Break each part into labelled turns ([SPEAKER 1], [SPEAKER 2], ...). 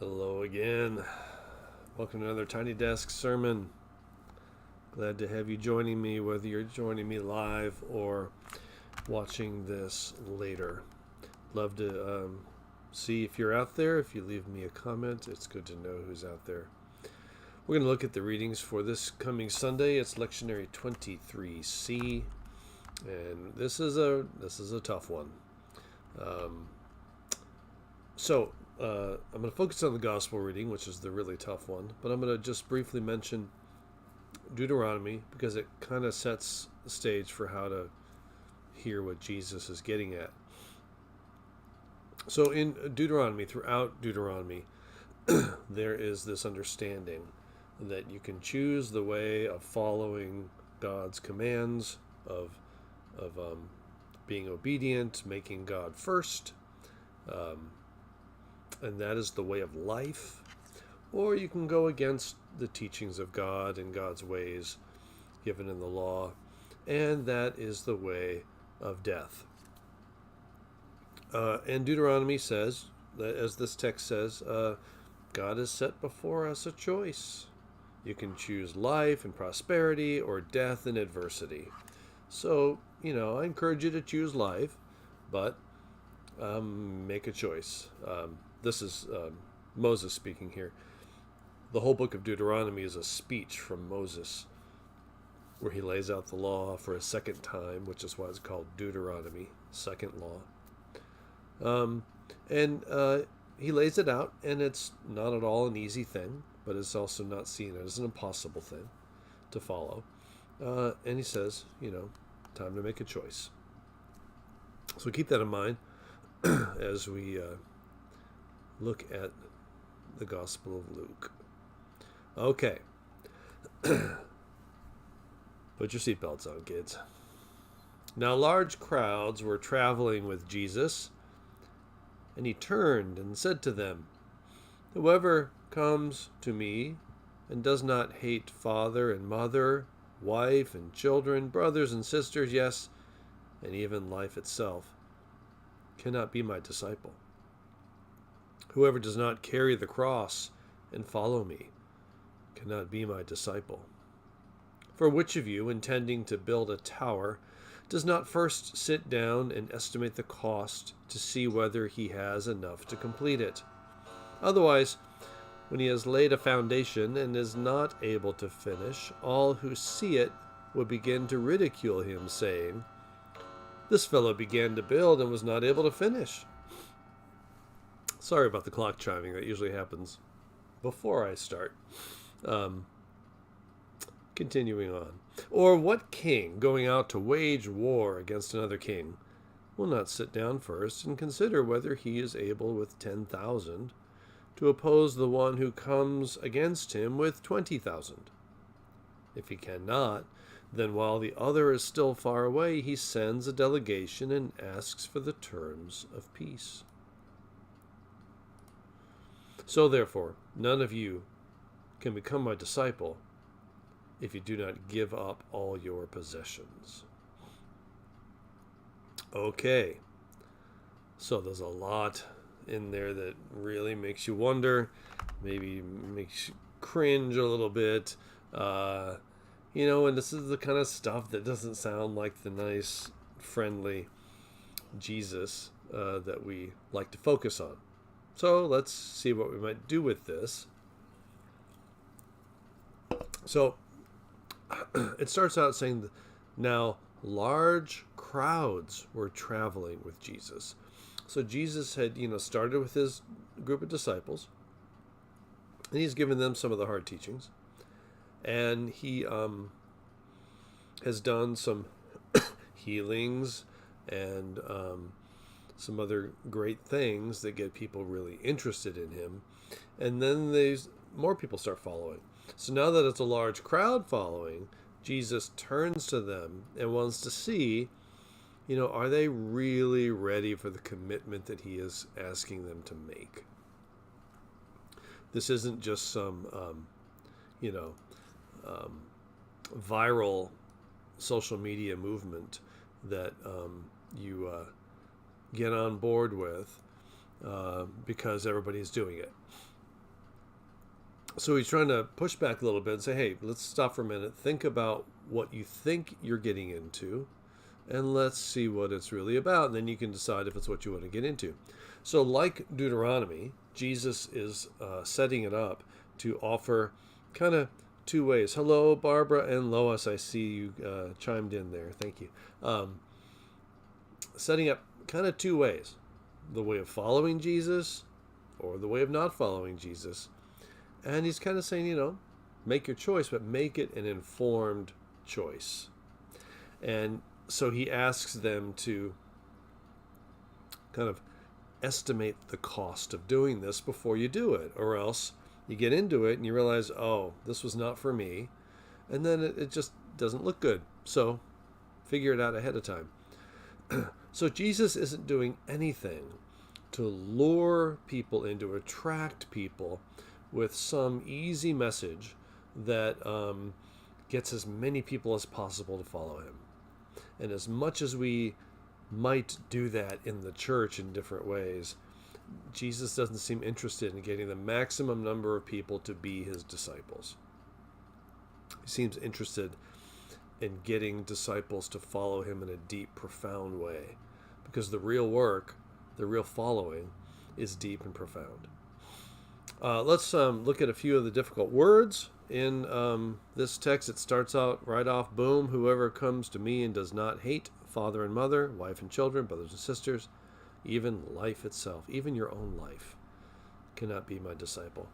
[SPEAKER 1] Hello again. Welcome to another Tiny Desk sermon. Glad to have you joining me, whether you're joining me live or watching this later. Love to see if you're out there. If you leave me a comment, it's good to know who's out there. We're going to look at the readings for this coming Sunday. It's Lectionary 23C, and this is a tough one. I'm going to focus on the gospel reading, which is the really tough one, but I'm going to just briefly mention Deuteronomy because it kind of sets the stage for how to hear what Jesus is getting at. So in Deuteronomy, throughout Deuteronomy, there is this understanding that you can choose the way of following God's commands, of being obedient, making God first, and that is the way of life, or you can go against the teachings of God and God's ways given in the law, and that is the way of death. And Deuteronomy says, as this text says, God has set before us a choice. You can choose life and prosperity or death and adversity. So, I encourage you to choose life, but make a choice. This is Moses speaking here. The whole book of Deuteronomy is a speech from Moses where he lays out the law for a second time, which is why it's called Deuteronomy, second law. And he lays it out, and it's not at all an easy thing, but it's also not seen as an impossible thing to follow. And he says, time to make a choice. So keep that in mind as we look at the Gospel of Luke. Okay. Put your seatbelts on, kids. Now large crowds were traveling with Jesus, and he turned and said to them, "Whoever comes to me and does not hate father and mother, wife and children, brothers and sisters, yes, and even life itself, cannot be my disciple. Whoever does not carry the cross and follow me cannot be my disciple. For which of you, intending to build a tower, does not first sit down and estimate the cost to see whether he has enough to complete it? Otherwise, when he has laid a foundation and is not able to finish, all who see it will begin to ridicule him, saying, 'This fellow began to build and was not able to finish.'" Sorry about the clock chiming. That usually happens before I start. Continuing on. "Or what king, going out to wage war against another king, will not sit down first and consider whether he is able with 10,000 to oppose the one who comes against him with 20,000? If he cannot, then while the other is still far away, he sends a delegation and asks for the terms of peace. So therefore, none of you can become my disciple if you do not give up all your possessions." Okay, so there's a lot in there that really makes you wonder, maybe makes you cringe a little bit, and this is the kind of stuff that doesn't sound like the nice, friendly Jesus that we like to focus on. So let's see what we might do with this. So it starts out saying, now large crowds were traveling with Jesus. So Jesus had, started with his group of disciples, and he's given them some of the hard teachings. And he has done some healings and some other great things that get people really interested in him. And then more people start following. So now that it's a large crowd following, Jesus turns to them and wants to see, are they really ready for the commitment that he is asking them to make? This isn't just some, viral social media movement that you get on board with because everybody's doing it. So he's trying to push back a little bit and say, hey, let's stop for a minute. Think about what you think you're getting into, and let's see what it's really about. And then you can decide if it's what you want to get into. So, like Deuteronomy, Jesus is setting it up to offer kind of two ways. Hello, Barbara and Lois. I see you chimed in there. Thank you. Setting up kind of two ways: the way of following Jesus or the way of not following Jesus. And he's kind of saying, make your choice, but make it an informed choice. And so he asks them to kind of estimate the cost of doing this before you do it, or else you get into it and you realize, oh, this was not for me, and then it just doesn't look good. So figure it out ahead of time. So Jesus isn't doing anything to lure people in, to attract people with some easy message that gets as many people as possible to follow him. And as much as we might do that in the church in different ways, Jesus doesn't seem interested in getting the maximum number of people to be his disciples. He seems interested in getting disciples to follow him in a deep, profound way, because the real work, the real following, is deep and profound. Let's look at a few of the difficult words in this text. It starts out right off, boom, whoever comes to me and does not hate father and mother, wife and children, brothers and sisters, even life itself, even your own life, cannot be my disciple.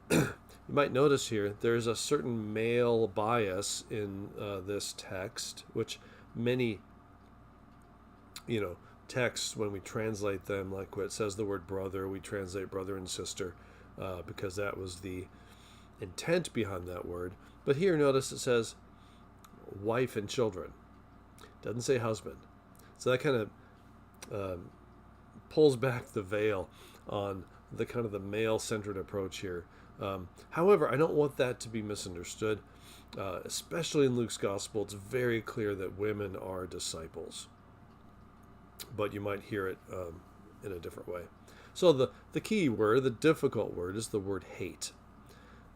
[SPEAKER 1] You might notice here there's a certain male bias in this text, which many, texts, when we translate them, like where it says the word brother, we translate brother and sister, because that was the intent behind that word. But here, notice it says wife and children. It doesn't say husband. So that kind of pulls back the veil on the kind of the male-centered approach here. However, I don't want that to be misunderstood. Especially in Luke's gospel, it's very clear that women are disciples. But you might hear it in a different way. So the key word, the difficult word, is the word hate.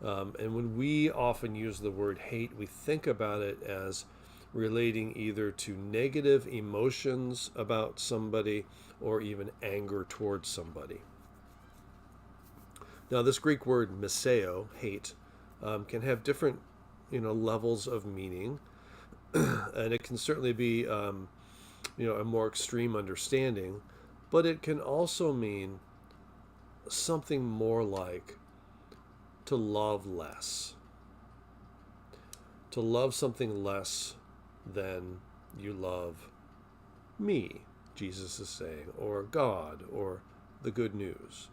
[SPEAKER 1] And when we often use the word hate, we think about it as relating either to negative emotions about somebody or even anger towards somebody. Now, this Greek word miseo, hate, can have different levels of meaning, and it can certainly be a more extreme understanding, but it can also mean something more like to love less. To love something less than you love me, Jesus is saying, or God, or the good news.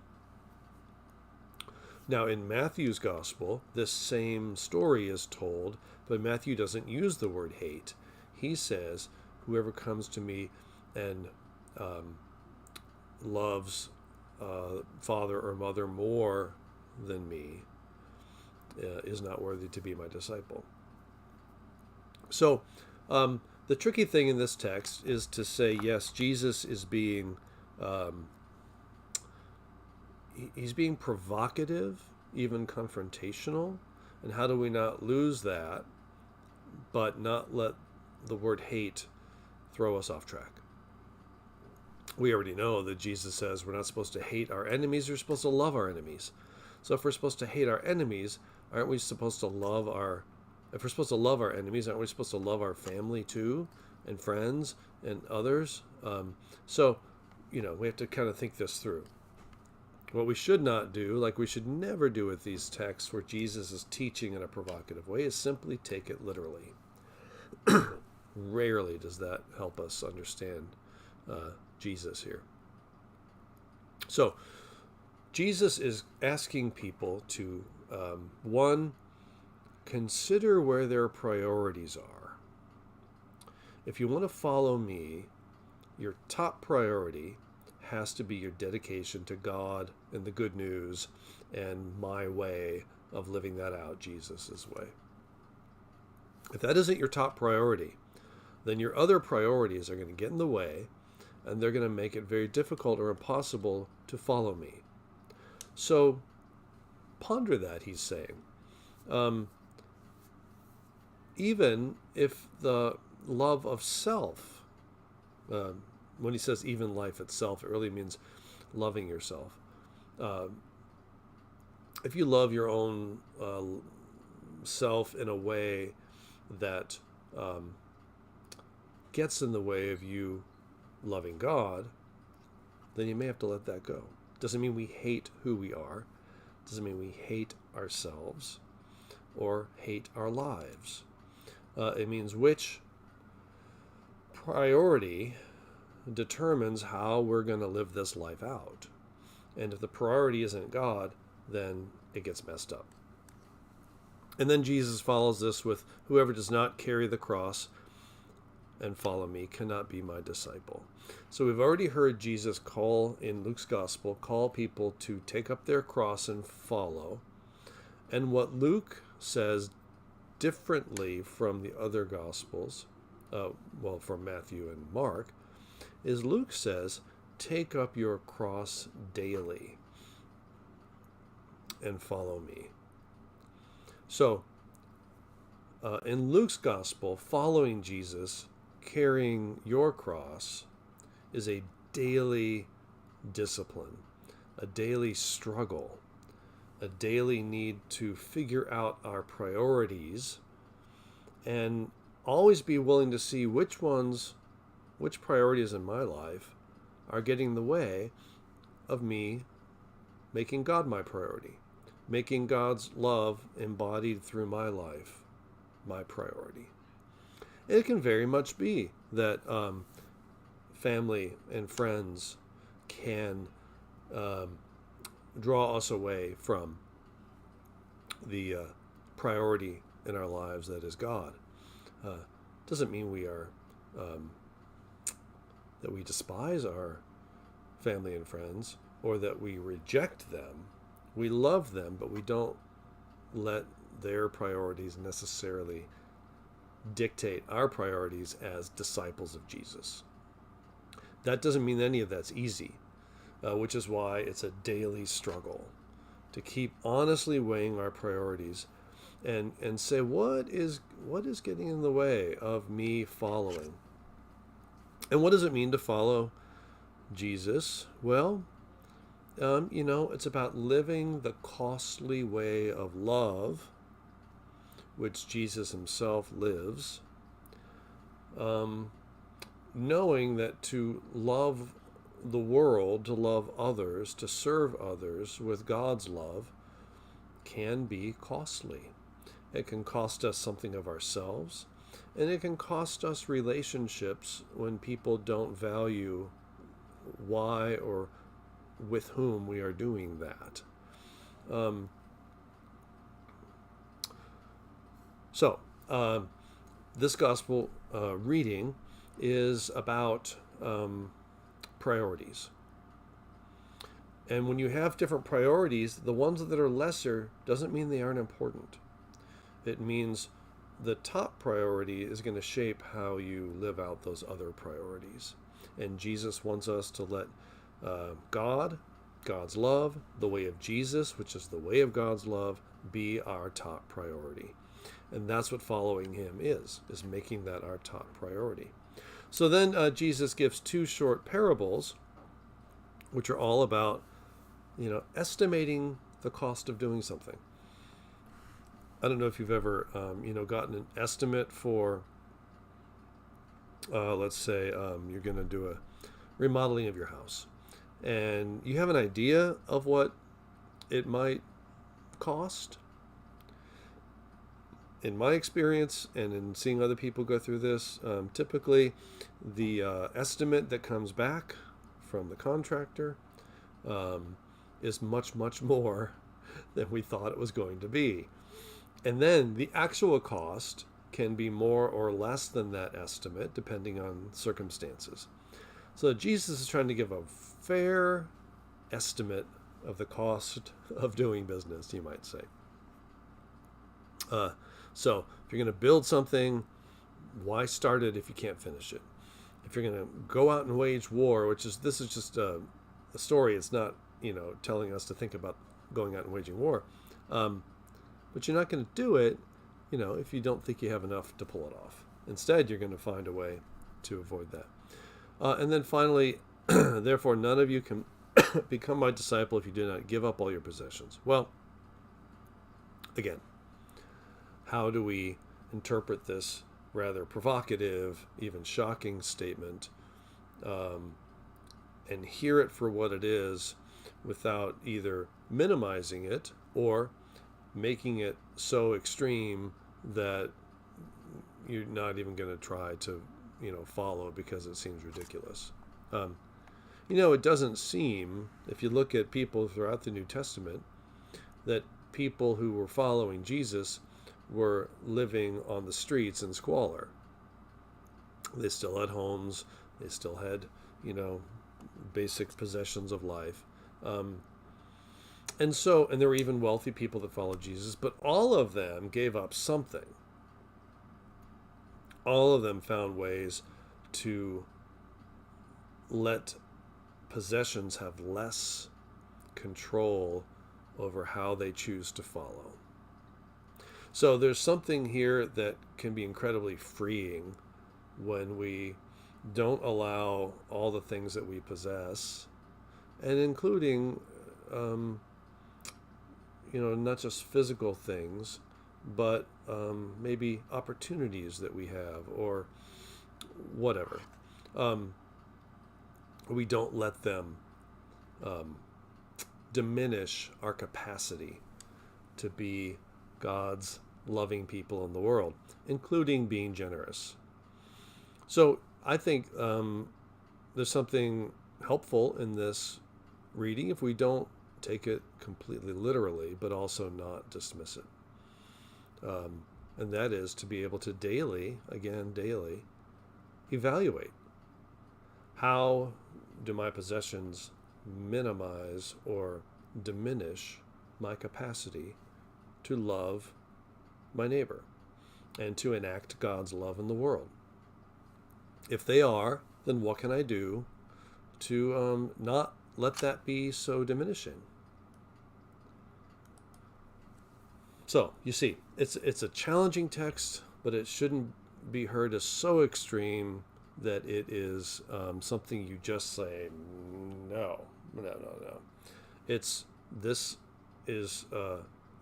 [SPEAKER 1] Now, in Matthew's gospel, this same story is told, but Matthew doesn't use the word hate. He says, whoever comes to me and loves father or mother more than me is not worthy to be my disciple. So the tricky thing in this text is to say, yes, Jesus is being he's being provocative, even confrontational. And how do we not lose that, but not let the word hate throw us off track? We already know that Jesus says we're not supposed to hate our enemies, we're supposed to love our enemies. So if we're supposed to hate our enemies, aren't we supposed to love if we're supposed to love our enemies, aren't we supposed to love our family too, and friends and others? So we have to kind of think this through. What we should not do, like we should never do with these texts where Jesus is teaching in a provocative way, is simply take it literally. Rarely does that help us understand Jesus here. So, Jesus is asking people to, one, consider where their priorities are. If you want to follow me, your top priority has to be your dedication to God and the good news and my way of living that out, Jesus' way. If that isn't your top priority, then your other priorities are going to get in the way, and they're going to make it very difficult or impossible to follow me. So Ponder that, he's saying. Um, Even if the love of self, uh, when he says even life itself, it really means loving yourself. Uh, if you love your own self in a way that um, gets in the way of you loving God, then you may have to let that go. Doesn't mean we hate who we are. Doesn't mean we hate ourselves or hate our lives. It means which priority determines how we're going to live this life out. And if the priority isn't God, then it gets messed up. And then Jesus follows this with, whoever does not carry the cross and follow me cannot be my disciple. So we've already heard Jesus call, in Luke's gospel, call people to take up their cross and follow. And what Luke says differently from the other gospels, from Matthew and Mark, is Luke says, take up your cross daily and follow me. So, in Luke's gospel, following Jesus, carrying your cross, is a daily discipline, a daily struggle, a daily need to figure out our priorities and always be willing to see which priorities in my life are getting in the way of me making God my priority, making God's love embodied through my life my priority. And it can very much be that family and friends can draw us away from the priority in our lives that is God. Doesn't mean we are that we despise our family and friends or that we reject them. We love them, but we don't let their priorities necessarily dictate our priorities as disciples of Jesus. That doesn't mean any of that's easy, which is why it's a daily struggle to keep honestly weighing our priorities and say, what is getting in the way of me following? And what does it mean to follow Jesus? Well, it's about living the costly way of love, which Jesus himself lives, knowing that to love the world, to love others, to serve others with God's love can be costly. It can cost us something of ourselves, and it can cost us relationships when people don't value why or with whom we are doing that. This gospel reading is about priorities. And when you have different priorities, the ones that are lesser doesn't mean they aren't important. It means the top priority is going to shape how you live out those other priorities. And Jesus wants us to let God's love, the way of Jesus, which is the way of God's love, be our top priority. And that's what following him is making that our top priority. So then Jesus gives two short parables, which are all about, estimating the cost of doing something. I don't know if you've ever, gotten an estimate for, let's say, you're going to do a remodeling of your house, and you have an idea of what it might cost. In my experience and in seeing other people go through this, typically the estimate that comes back from the contractor is much, much more than we thought it was going to be. And then the actual cost can be more or less than that estimate, depending on circumstances. So Jesus is trying to give a fair estimate of the cost of doing business, you might say. So if you're going to build something, why start it if you can't finish it? If you're going to go out and wage war, this is just a story. It's not, telling us to think about going out and waging war. But you're not going to do it, if you don't think you have enough to pull it off. Instead, you're going to find a way to avoid that. And then finally, therefore, none of you can become my disciple if you do not give up all your possessions. Well, again, how do we interpret this rather provocative, even shocking statement, and hear it for what it is without either minimizing it or making it so extreme that you're not even going to try to, follow because it seems ridiculous. It doesn't seem, if you look at people throughout the New Testament, that people who were following Jesus were living on the streets in squalor. They still had homes. They still had, basic possessions of life. And there were even wealthy people that followed Jesus, but all of them gave up something. All of them found ways to let possessions have less control over how they choose to follow. So there's something here that can be incredibly freeing when we don't allow all the things that we possess, and including, not just physical things, but maybe opportunities that we have or whatever. We don't let them diminish our capacity to be God's loving people in the world, including being generous. So I think there's something helpful in this reading if we don't take it completely literally, but also not dismiss it. And that is to be able to daily evaluate, how do my possessions minimize or diminish my capacity to love my neighbor and to enact God's love in the world. If they are, then what can I do to not let that be so diminishing? So, you see, it's a challenging text, but it shouldn't be heard as so extreme that it is something you just say, no.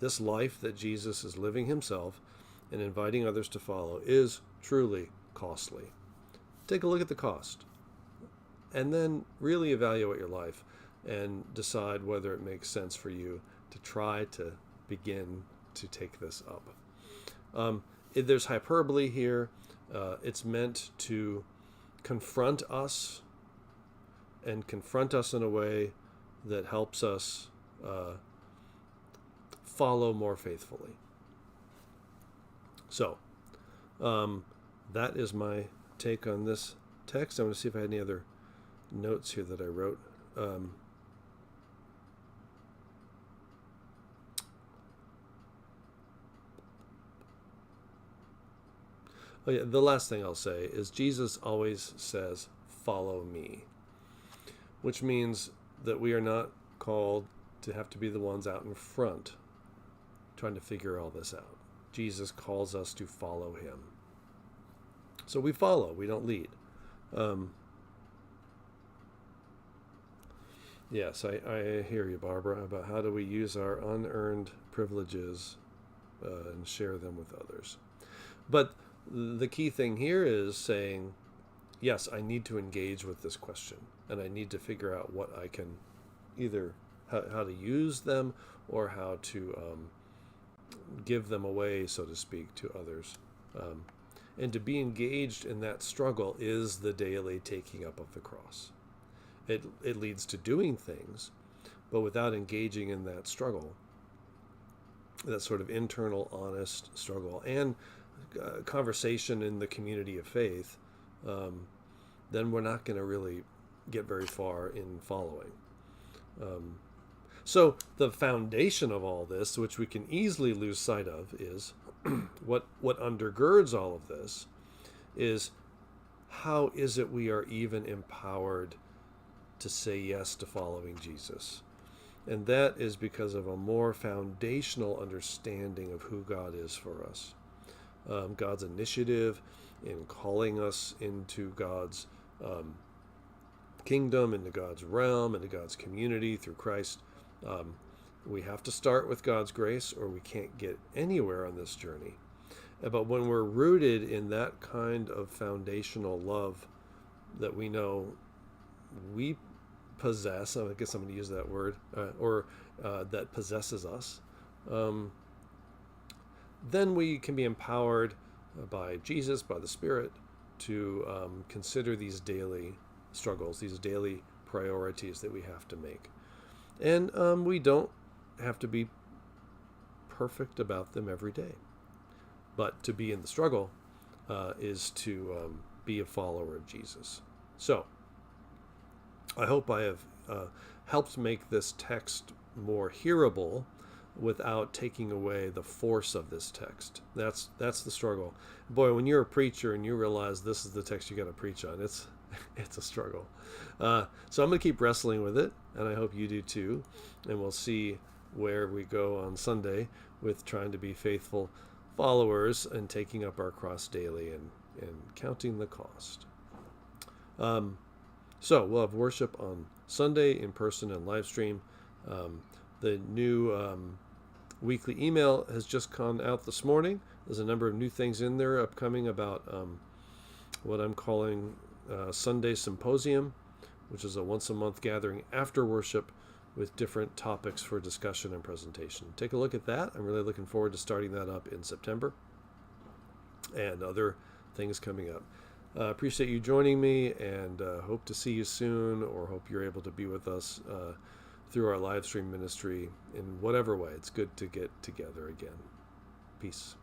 [SPEAKER 1] This life that Jesus is living himself and inviting others to follow is truly costly. Take a look at the cost and then really evaluate your life and decide whether it makes sense for you to try to begin to take this up. There's hyperbole here. It's meant to confront us and confront us in a way that helps us follow more faithfully. So, that is my take on this text. I want to see if I had any other notes here that I wrote. The last thing I'll say is Jesus always says, "Follow me," which means that we are not called to have to be the ones out in front trying to figure all this out. Jesus calls us to follow him. So we follow, we don't lead. Yes, I hear you, Barbara, about how do we use our unearned privileges and share them with others. But the key thing here is saying, yes, I need to engage with this question, and I need to figure out what I can either how to use them or how to give them away, so to speak, to others. And to be engaged in that struggle is the daily taking up of the cross. It leads to doing things, but without engaging in that struggle, that sort of internal, honest struggle, and conversation in the community of faith, then we're not going to really get very far in following. So the foundation of all this, which we can easily lose sight of, is what undergirds all of this is how is it we are even empowered to say yes to following Jesus. And that is because of a more foundational understanding of who God is for us. God's initiative in calling us into God's kingdom, into God's realm, into God's community through Christ. We have to start with God's grace, or we can't get anywhere on this journey. But when we're rooted in that kind of foundational love that we know we possess, I guess I'm going to use that word, or that possesses us, then we can be empowered by Jesus, by the Spirit, to consider these daily struggles, these daily priorities that we have to make. And we don't have to be perfect about them every day. But to be in the struggle is to be a follower of Jesus. So, I hope I have helped make this text more hearable without taking away the force of this text. That's the struggle. Boy, when you're a preacher and you realize this is the text you got to preach on, it's a struggle. So I'm going to keep wrestling with it, and I hope you do too. And we'll see where we go on Sunday with trying to be faithful followers and taking up our cross daily and counting the cost. So we'll have worship on Sunday in person and live stream. The new weekly email has just gone out this morning. There's a number of new things in there upcoming about what I'm calling Sunday Symposium, which is a once-a-month gathering after worship with different topics for discussion and presentation. Take a look at that. I'm really looking forward to starting that up in September and other things coming up. Appreciate you joining me, and hope to see you soon, or hope you're able to be with us through our live stream ministry in whatever way. It's good to get together again. Peace.